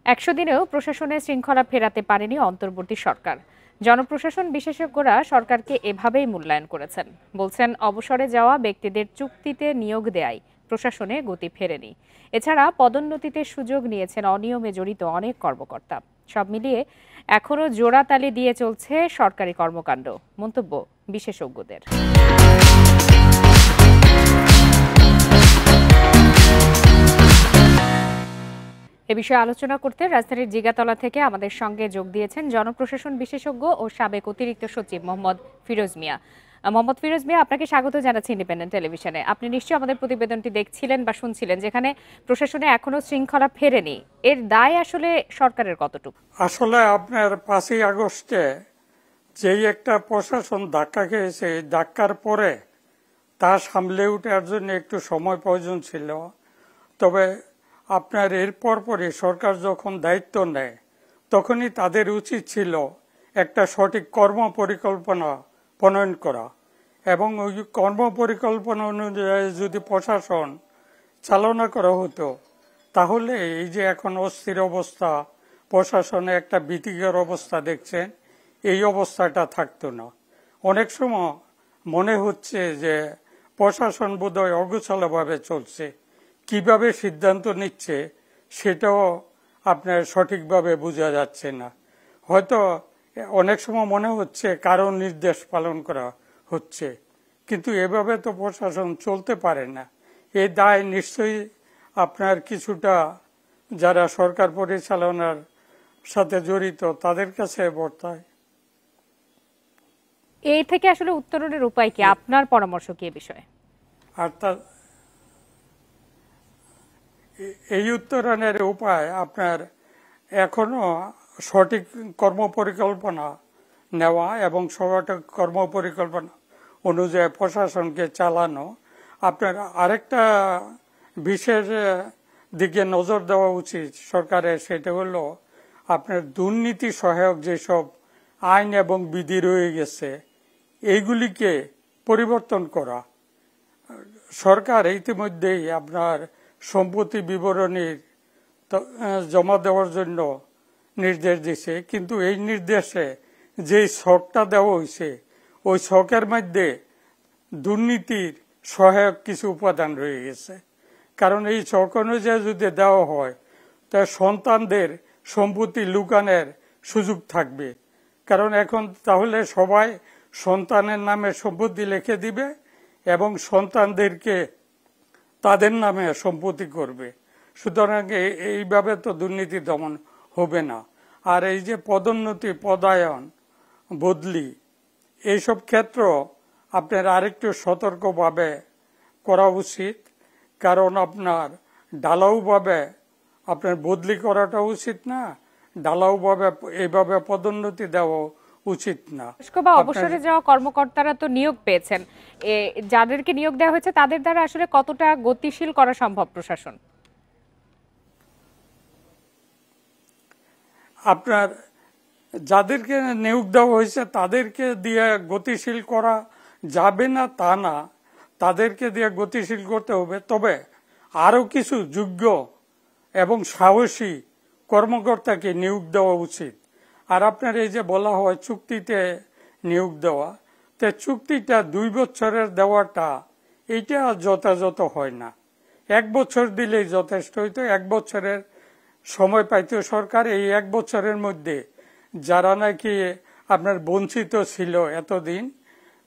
১০০ দিনেও প্রশাসনে শৃঙ্খলা ফেরাতে পারেনি অন্তর্বর্তী সরকার। জনপ্রশাসন বিশেষজ্ঞরা সরকারকে এভাবেই মূল্যায়ন করেছেন। বলছেন, অবসরে যাওয়া ব্যক্তিদের চুক্তিতে নিয়োগ দেয়ায় প্রশাসনে গতি ফেরেনি। এছাড়া পদোন্নতিতে সুযোগ নিয়েছেন অনিয়মে জড়িত অনেক কর্মকর্তা। সব মিলিয়ে এখনো জোড়াতালি দিয়ে চলছে সরকারি কর্মকাণ্ড, মন্তব্য বিশেষজ্ঞদের। এ বিষয়ে আলোচনা করতে রাজধানীর জিগাতলা থেকে আমাদের সঙ্গে যোগ দিয়েছেন জনপ্রশাসন বিশেষজ্ঞ ও সাবেক অতিরিক্ত সচিব মোহাম্মদ ফিরোজ মিয়া। মোহাম্মদ ফিরোজ মিয়া, আপনাকে স্বাগত জানাচ্ছি ইন্ডিপেন্ডেন্ট টেলিভিশনে। আপনি নিশ্চয়ই আমাদের প্রতিবেদনটি দেখছিলেন বা শুনছিলেন, যেখানে প্রশাসনে এখনো শৃঙ্খলা ফেরেনি। এর দায় আসলে সরকারের কতটুকু? আসলে আপনার 5ই আগস্টে যেই একটা প্রশাসন ধাক্কা খেয়েছে, ধাক্কার পরে তা সামলে ওঠার জন্য একটু সময় প্রয়োজন ছিল। তবে আপনার এর পরপরই সরকার যখন দায়িত্ব নেয়, তখনই তাদের উচিত ছিল একটা সঠিক কর্ম পরিকল্পনা প্রণয়ন করা, এবং ওই কর্ম পরিকল্পনা অনুযায়ী যদি প্রশাসন চালনা করা হতো, তাহলে এই যে এখন অস্থির অবস্থা, প্রশাসনে একটা ভীতিকর অবস্থা দেখছেন, এই অবস্থাটা থাকতো না। অনেক সময় মনে হচ্ছে যে প্রশাসন বোধহয় অগোছালোভাবে চলছে, কিভাবে সিদ্ধান্ত নিচ্ছে সেটাও আপনার সঠিকভাবে বোঝা যাচ্ছে না। হয়তো অনেক সময় মনে হচ্ছে কারো নির্দেশ পালন করা হচ্ছে, কিন্তু এভাবে তো প্রশাসন চলতে পারে না। এই দায় নিশ্চয়ই আপনার কিছুটা যারা সরকার পরিচালনার সাথে জড়িত তাদের কাছে বর্তায়। এই থেকে আসলে উত্তরণের উপায় কি? আপনার পরামর্শ কি এ বিষয়ে? আর এই উত্তরণের উপায় আপনার এখনো সঠিক কর্মপরিকল্পনা নেওয়া এবং সঠিক কর্মপরিকল্পনা অনুযায়ী প্রশাসনকে চালানো। আপনার আরেকটা বিশেষ দিকে নজর দেওয়া উচিত সরকারের, সেটা হলো আপনার দুর্নীতি সহায়ক যেসব আইন এবং বিধি রয়ে গেছে, এইগুলিকে পরিবর্তন করা। সরকার ইতিমধ্যেই আপনার সম্পত্তি বিবরণীর জমা দেওয়ার জন্য নির্দেশ দিয়েছে, কিন্তু এই নির্দেশে যে ছকটা দেওয়া হয়েছে, ওই ছকের মধ্যে দুর্নীতির সহায়ক কিছু উপাদান রয়ে গেছে। কারণ এই ছক অনুযায়ী যদি দেওয়া হয়, তা সন্তানদের সম্পত্তি লুকানোর সুযোগ থাকবে। কারণ এখন তাহলে সবাই সন্তানের নামে সম্পত্তি লিখে দিবে এবং সন্তানদেরকে তাদের নামে সম্পত্তি করবে। সুতরাং এইভাবে তো দুর্নীতি দমন হবে না। আর এই যে পদোন্নতি, পদায়ন, বদলি, এইসব ক্ষেত্র আপনার আরেকটু সতর্কভাবে করা উচিত। কারণ আপনার ঢালাওভাবে আপনার বদলি করাটা উচিত না, ঢালাওভাবে এইভাবে পদোন্নতি দেওয়া উচিত না। অবসরে যাওয়া কর্মকর্তারা তো নিয়োগ পেয়েছেন, যাদেরকে নিয়োগ দেওয়া হয়েছে তাদের দ্বারা আসলে কতটা গতিশীল করা সম্ভব প্রশাসন? আপনার যাদেরকে নিয়োগ দেওয়া হয়েছে তাদেরকে দিয়ে গতিশীল করা যাবে না তা না, তাদেরকে দিয়ে গতিশীল করতে হবে। তবে আরো কিছু যোগ্য এবং সাহসী কর্মকর্তাকে নিয়োগ দেওয়া উচিত। আর আপনার এই যে বলা হয় চুক্তিতে নিয়োগ দেওয়া, তে চুক্তিটা 2 বছরের দেওয়াটা এইটা যথাযথ হয় না। 1 বছর দিলেই যথেষ্ট হইতো। 1 বছরের সময় পাইতো সরকার। এই 1 বছরের মধ্যে যারা নাকি আপনার বঞ্চিত ছিল, এতদিন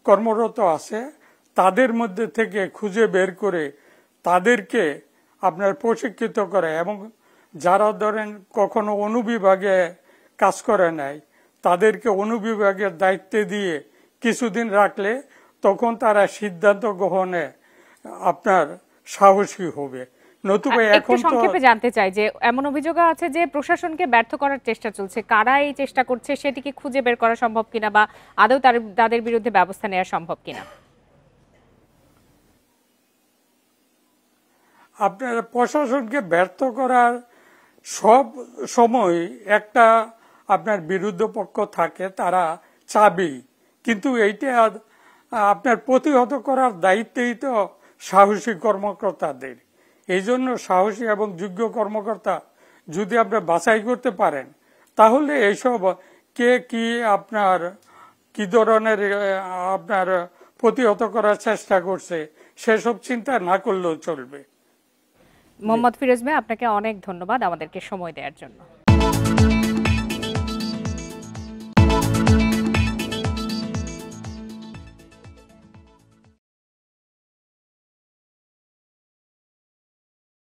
কর্মরত আছে, তাদের মধ্যে থেকে খুঁজে বের করে তাদেরকে আপনার প্রশিক্ষিত করে, এবং যারা ধরেন কখনো অনুবিভাগে কাজ করে নাই, তাদেরকে অনুবিভাগের দায়িত্বে দিয়ে কিছুদিন রাখলে তখন তারা সিদ্ধান্ত গ্রহণে আপনার সাহসী হবে। নতুবা এখন তো সংক্ষেপে জানতে চাই যে এমন অভিযোগ আছে যে প্রশাসনকে ব্যর্থ করার চেষ্টা চলছে, কারা এই চেষ্টা করছে সেটিকে খুঁজে বের করা সম্ভব কিনা, বা আদৌ তাদের বিরুদ্ধে ব্যবস্থা নেওয়া সম্ভব কিনা? আপনার প্রশাসনকে ব্যর্থ করার সব সময় একটা আপনার বিরুদ্ধ পক্ষ থাকে, তারা চাবেই, কিন্তু এইটা আপনার প্রতিহত করার দায়িত্বই তো সাহসী কর্মকর্তাদের। এই জন্য সাহসী এবং যোগ্য কর্মকর্তা যদি আপনি বাছাই করতে পারেন, তাহলে এইসব কে কি আপনার কি ধরনের আপনার প্রতিহত করার চেষ্টা করছে সেসব চিন্তা না করলেও চলবে। মোহাম্মদ ফিরোজ ভাই, আপনাকে অনেক ধন্যবাদ আমাদেরকে সময় দেওয়ার জন্য।